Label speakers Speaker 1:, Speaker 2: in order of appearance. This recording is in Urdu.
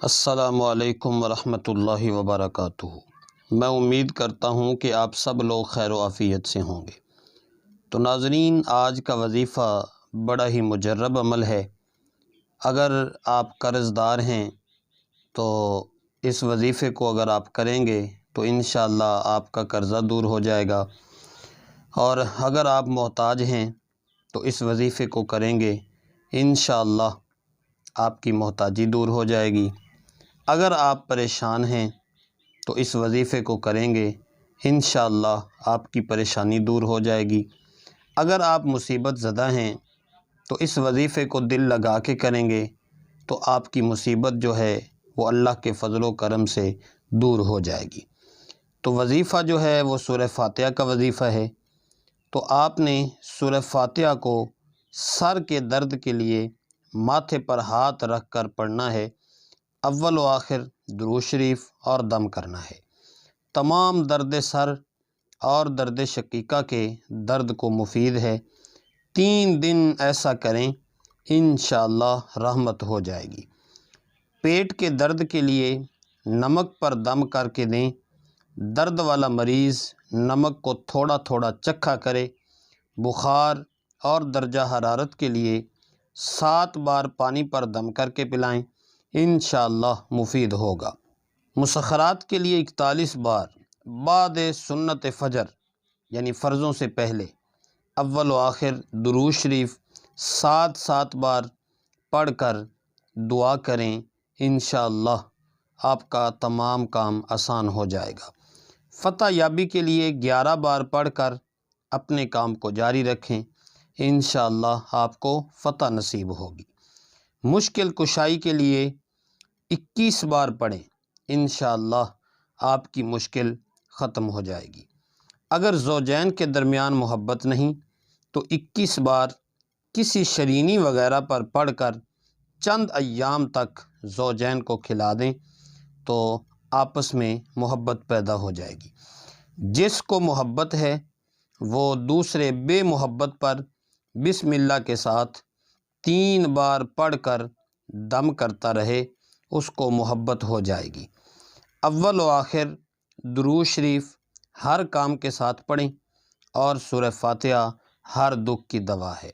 Speaker 1: السلام علیکم ورحمۃ اللہ وبرکاتہ۔ میں امید کرتا ہوں کہ آپ سب لوگ خیر و عافیت سے ہوں گے۔ تو ناظرین، آج کا وظیفہ بڑا ہی مجرب عمل ہے۔ اگر آپ قرض دار ہیں تو اس وظیفے کو اگر آپ کریں گے تو انشاءاللہ آپ کا قرضہ دور ہو جائے گا، اور اگر آپ محتاج ہیں تو اس وظیفے کو کریں گے انشاءاللہ آپ کی محتاجی دور ہو جائے گی۔ اگر آپ پریشان ہیں تو اس وظیفے کو کریں گے انشاءاللہ آپ کی پریشانی دور ہو جائے گی۔ اگر آپ مصیبت زدہ ہیں تو اس وظیفے کو دل لگا کے کریں گے تو آپ کی مصیبت جو ہے وہ اللہ کے فضل و کرم سے دور ہو جائے گی۔ تو وظیفہ جو ہے وہ سورہ فاتحہ کا وظیفہ ہے۔ تو آپ نے سورہ فاتحہ کو سر کے درد کے لیے ماتھے پر ہاتھ رکھ کر پڑھنا ہے۔ اول و آخر درود شریف اور دم کرنا ہے۔ تمام درد سر اور درد شقیقہ کے درد کو مفید ہے۔ 3 دن ایسا کریں انشاءاللہ رحمت ہو جائے گی۔ پیٹ کے درد کے لیے نمک پر دم کر کے دیں۔ درد والا مریض نمک کو تھوڑا تھوڑا چکھا کرے۔ بخار اور درجہ حرارت کے لیے 7 بار پانی پر دم کر کے پلائیں، انشاءاللہ مفید ہوگا۔ مسخرات کے لیے 41 بار بعد سنت فجر یعنی فرضوں سے پہلے اول و آخر درود شریف 7 بار پڑھ کر دعا کریں، انشاءاللہ آپ کا تمام کام آسان ہو جائے گا۔ فتح یابی کے لیے 11 بار پڑھ کر اپنے کام کو جاری رکھیں، انشاءاللہ آپ کو فتح نصیب ہوگی۔ مشکل کشائی کے لیے 21 بار پڑھیں، انشاءاللہ آپ کی مشکل ختم ہو جائے گی۔ اگر زوجین کے درمیان محبت نہیں تو 21 بار کسی شرینی وغیرہ پر پڑھ کر چند ایام تک زوجین کو کھلا دیں تو آپس میں محبت پیدا ہو جائے گی۔ جس کو محبت ہے وہ دوسرے بے محبت پر بسم اللہ کے ساتھ 3 بار پڑھ کر دم کرتا رہے، اس کو محبت ہو جائے گی۔ اول و آخر درود شریف ہر کام کے ساتھ پڑھیں، اور سورہ فاتحہ ہر دکھ کی دوا ہے۔